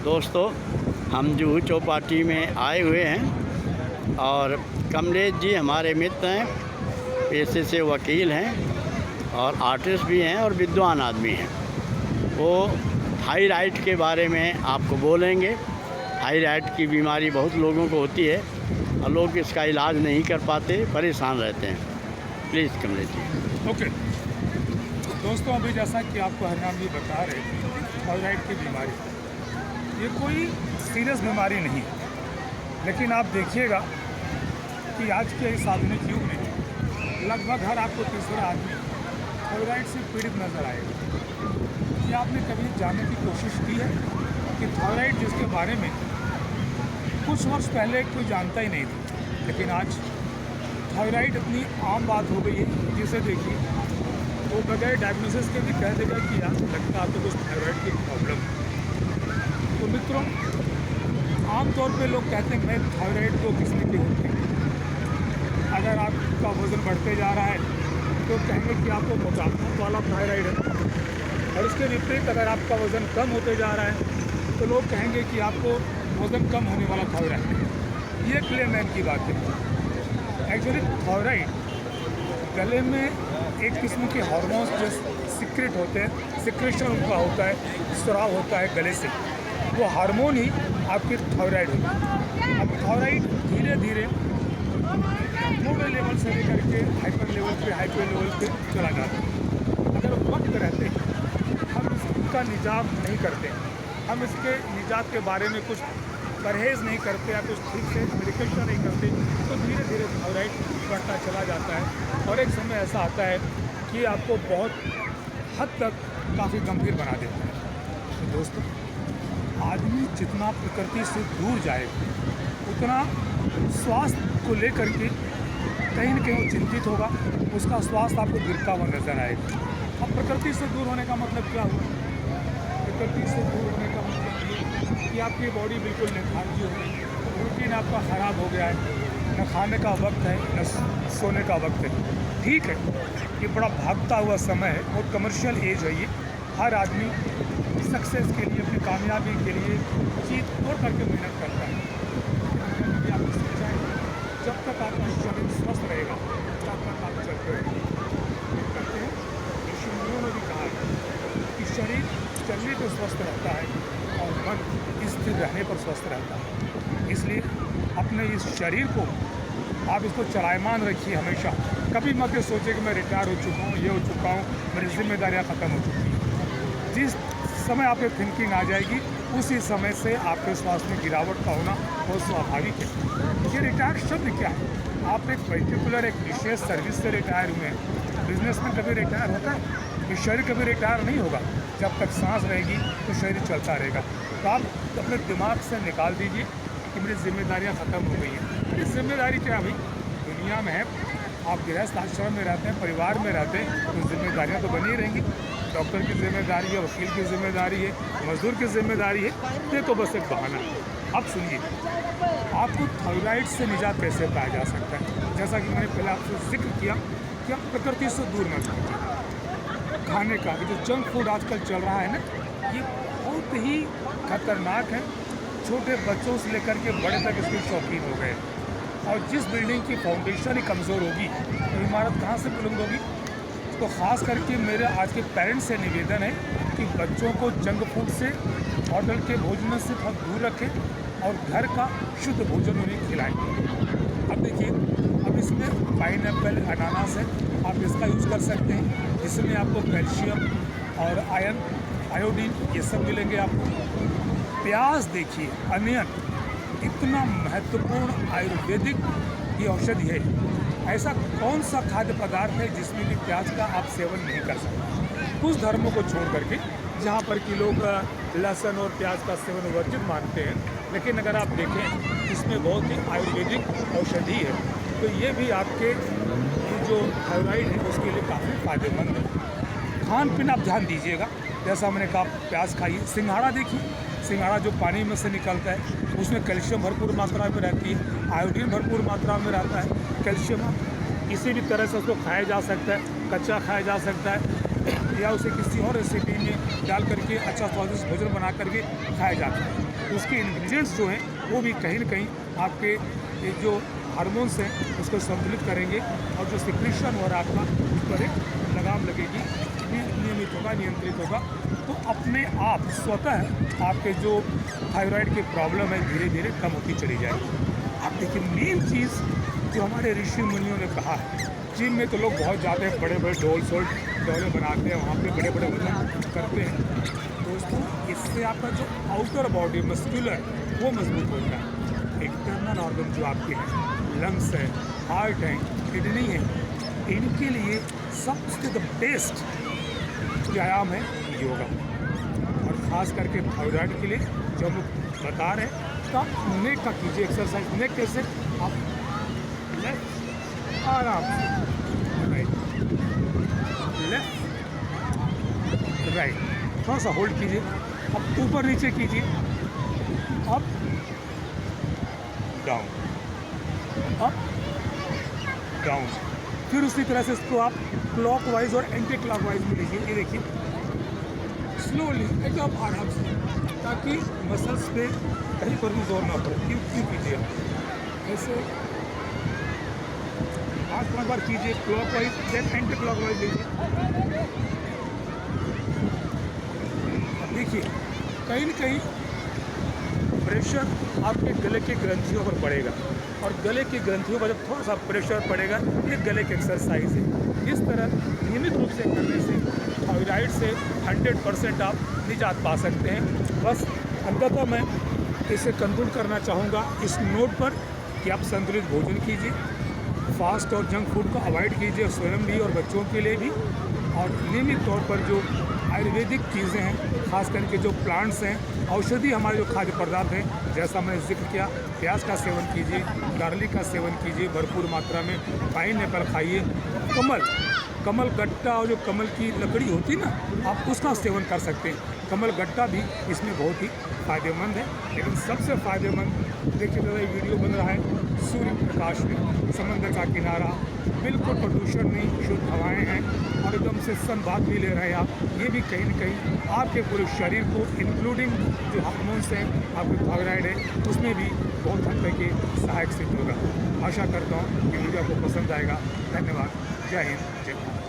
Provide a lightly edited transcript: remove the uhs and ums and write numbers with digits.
दोस्तों, हम जुहू चौपाटी में आए हुए हैं और कमलेश जी हमारे मित्र हैं, पेशे से वकील हैं और आर्टिस्ट भी हैं और विद्वान आदमी हैं। वो थायराइड के बारे में आपको बोलेंगे। थायराइड की बीमारी बहुत लोगों को होती है और लोग इसका इलाज नहीं कर पाते, परेशान रहते हैं। प्लीज़ कमलेश जी। ओके दोस्तों, अभी जैसा कि आपको हरनाम जी बता रहे थे, थायराइड की बीमारी ये कोई सीरियस बीमारी नहीं है, लेकिन आप देखिएगा कि आज के इस आधुनिक युग में लगभग हर आपको तीसरा आदमी थायराइड से पीड़ित नजर आएगा। क्या आपने कभी जानने की कोशिश की है कि थायराइड जिसके बारे में कुछ वर्ष पहले कोई जानता ही नहीं था, लेकिन आज थायराइड इतनी आम बात हो गई है जिसे देखिए वो बगैर डायग्नोसिस के भी कह देगा कि यार लगता है तो कुछ थायराइड की प्रॉब्लम है। तो मित्रों, आमतौर पे लोग कहते हैं मैं थायराइड को किसने की होती है। अगर आपका वज़न बढ़ते जा रहा है तो कहेंगे कि आपको मोटापा वाला थायराइड है, और इसके विपरीत अगर आपका वज़न कम होते जा रहा है तो लोग कहेंगे कि आपको वज़न कम होने वाला थायराइड है। ये क्लेमैन की बात है। एक्चुअली थायराइड गले में एक किस्म के हार्मोन्स जो सिक्रेट होते हैं, सिक्रेशन उनका होता है, स्राव होता है गले से, वो हार्मोन ही आपकी थायराइड होती है। अब थायराइड धीरे धीरे नॉर्मल लेवल से लेकर के हाइपर लेवल पे चला जाता है। अगर वक्त रहते हम इसका निजात नहीं करते, हम इसके निजात के बारे में कुछ परहेज़ नहीं करते या कुछ ठीक से मेडिकेशन नहीं करते, तो धीरे धीरे थायराइड बढ़ता चला जाता है और एक समय ऐसा आता है कि आपको बहुत हद तक काफ़ी गंभीर बना देता है। तो दोस्तों, आदमी जितना प्रकृति से दूर जाएगा उतना स्वास्थ्य को लेकर के कहीं न कहीं वो चिंतित होगा, उसका स्वास्थ्य आपको गिरता हुआ नजर आएगा। अब प्रकृति से दूर होने का मतलब क्या हुआ? प्रकृति से दूर होने का मतलब ये कि आपकी बॉडी बिल्कुल लेथार्जी हो गई, रूटीन आपका ख़राब हो गया है, न खाने का वक्त है न सोने का वक्त है। ठीक है, ये बड़ा भागता हुआ समय है, बहुत कमर्शियल एज है ये। हर आदमी सक्सेस के लिए, अपनी कामयाबी के लिए जी तोड़ करके मेहनत करता है। आप सोचें, जब तक आपका शरीर स्वस्थ रहेगा तब तक आप चलते करते हैं। ऋषि मुनियों ने भी कहा है कि शरीर चलने पर स्वस्थ रहता है और मन स्थिर रहने पर स्वस्थ रहता है। इसलिए अपने इस शरीर को आप इसको चलायमान रखिए हमेशा। कभी मत ये सोचिए कि मैं रिटायर हो चुका हूँ, ये हो चुका हूँ, मेरी जिम्मेदारियाँ ख़त्म हो चुकी हैं। जिस समय आपकी थिंकिंग आ जाएगी उसी समय से आपके स्वास्थ्य में गिरावट का होना बहुत स्वाभाविक है। ये रिटायर शब्द क्या है? आप एक पर्टिकुलर एक विशेष सर्विस से रिटायर हुए हैं। बिजनेस में कभी रिटायर होता है? ये शरीर कभी रिटायर नहीं होगा। जब तक सांस रहेगी तो शरीर चलता रहेगा। तो आप अपने दिमाग से निकाल दीजिए कि मेरी जिम्मेदारियाँ ख़त्म हो गई हैं। ये जिम्मेदारी क्या भाई? दुनिया में है, आप गृहस्थ आश्रम में रहते हैं, परिवार में रहते हैं, तो जिम्मेदारियाँ तो बनी रहेंगी। डॉक्टर की जिम्मेदारी है, वकील की जिम्मेदारी है, मजदूर की जिम्मेदारी है। ये तो बस एक बहाना है। अब सुनिए, आपको थायराइड से निजात कैसे पाया जा सकता है? जैसा कि मैंने पहले आपसे जिक्र किया कि आप प्रकृति से दूर न जाइए। खाने का जो जंक फूड आजकल चल रहा है ना, ये बहुत ही खतरनाक है। छोटे बच्चों से लेकर के बड़े तक इसके शौकीन हो गए, और जिस बिल्डिंग की फाउंडेशन ही कमज़ोर होगी तो इमारत कहाँ से बुलंद होगी? तो ख़ास करके मेरे आज के पेरेंट्स से निवेदन है कि बच्चों को जंक फूड से, होटल के भोजन से बहुत दूर रखें और घर का शुद्ध भोजन उन्हें खिलाएं। अब देखिए, अब इसमें पाइनएप्पल, अनानास है, आप इसका यूज़ कर सकते हैं, जिसमें आपको कैल्शियम और आयरन, आयोडीन ये सब मिलेंगे आपको। प्याज देखिए, अनियन इतना महत्वपूर्ण आयुर्वेदिक ये औषधि है। ऐसा कौन सा खाद्य पदार्थ है जिसमें कि प्याज का आप सेवन नहीं कर सकते? कुछ धर्मों को छोड़ करके, जहाँ पर कि लोग लहसुन और प्याज का सेवन वर्जित मानते हैं, लेकिन अगर आप देखें इसमें बहुत ही आयुर्वेदिक औषधि है, तो ये भी आपके जो थायराइड है उसके लिए काफ़ी फायदेमंद है। खान पीन आप ध्यान दीजिएगा, जैसा मैंने कहा, प्याज खाइए। सिंघाड़ा देखिए, सिंघाड़ा जो पानी में से निकलता है उसमें कैल्शियम भरपूर मात्रा में रहती है, आयोडीन भरपूर मात्रा में रहता है। कैल्शियम किसी भी तरह से उसको खाया जा सकता है, कच्चा खाया जा सकता है या उसे किसी और रेसिपी में डाल करके अच्छा स्वादिष्ट भोजन बना करके खाया जाता है। उसके इंग्रेडिएंट्स जो हैं वो भी कहीं न कहीं आपके ये जो हार्मोन्स हैं उसको संतुलित करेंगे और जो सिक्रीशन हो रहा है आपका उस पर एक लगाम लगेगी, नियमित होगा, नियंत्रित होगा। तो अपने आप स्वतः आपके जो थायराइड की प्रॉब्लम है धीरे धीरे कम होती चली जाएगी। आप देखिए मेन चीज़ जो हमारे ऋषि मुनियों ने कहा है, जिम में तो लोग बहुत जाते हैं, बड़े बड़े डोले बनाते हैं, वहाँ पे बड़े बड़े वजन करते हैं। दोस्तों इससे आपका जो आउटर बॉडी मस्कुलर वो मजबूत होता है। इंटरनल ऑर्गन जो आपके हैं, लंग्स है, हार्ट है, किडनी है, इनके लिए सबसे द बेस्ट व्यायाम है योगा। और ख़ास करके थायराइड के लिए जो हम लोग बता रहे हैं तो आप नेक का कीजिए एक्सरसाइज। नेक कैसे? आप लेफ्ट आराम से, राइट लेफ्ट राइट, थोड़ा सा होल्ड कीजिए, अब ऊपर नीचे कीजिए, अप डाउन, अप डाउन। फिर उसी तरह से इसको आप क्लॉकवाइज और एंटी क्लॉकवाइज में लीजिए। ये देखिए स्लोली एकदम आराम से, ताकि मसल्स पे कहीं पर भी जोर ना पड़े। क्यों कीजिए ऐसे 5 बार कीजिए क्लॉकवाइज, देन एंटी क्लॉकवाइज लीजिए। देखिए कहीं न कहीं प्रेशर आपके गले के ग्रंथियों पर पड़ेगा और गले की ग्रंथियों पर जब थोड़ा सा प्रेशर पड़ेगा, ये गले की एक्सरसाइज है। इस तरह नियमित रूप से करने से थायराइड से 100% आप निजात पा सकते हैं। बस अंततः मैं इसे कंक्लूड करना चाहूँगा इस नोट पर कि आप संतुलित भोजन कीजिए, फास्ट और जंक फूड को अवॉइड कीजिए, स्वयं भी और बच्चों के लिए भी। और नियमित तौर पर जो आयुर्वेदिक चीज़ें हैं, खास करके जो प्लांट्स हैं, औषधि हमारे जो खाद्य पदार्थ हैं, जैसा मैंने जिक्र किया, प्याज का सेवन कीजिए, गार्लिक का सेवन कीजिए भरपूर मात्रा में, पाइनएप्पल खाइए, कमल गट्टा और जो कमल की लकड़ी होती है ना, आप उसका सेवन कर सकते हैं। कमल गट्टा भी इसमें बहुत ही फ़ायदेमंद है। लेकिन सबसे फ़ायदेमंद देखिए दादा, ये वीडियो बन रहा है सूर्य प्रकाश में, समंदर का किनारा, बिल्कुल प्रदूषण नहीं, शुद्ध हवाएं हैं और एकदम से सनबाथ भी ले रहे हैं आप। ये भी कहीं न कहीं आपके पूरे शरीर को इंक्लूडिंग जो हार्मोन्स हैं, आपके थायराइड है, उसमें भी बहुत हद तक के सहायक सिद्ध होगा। आशा करता हूँ कि वीडियो आपको पसंद आएगा। धन्यवाद। जय हिंद, जय भारत।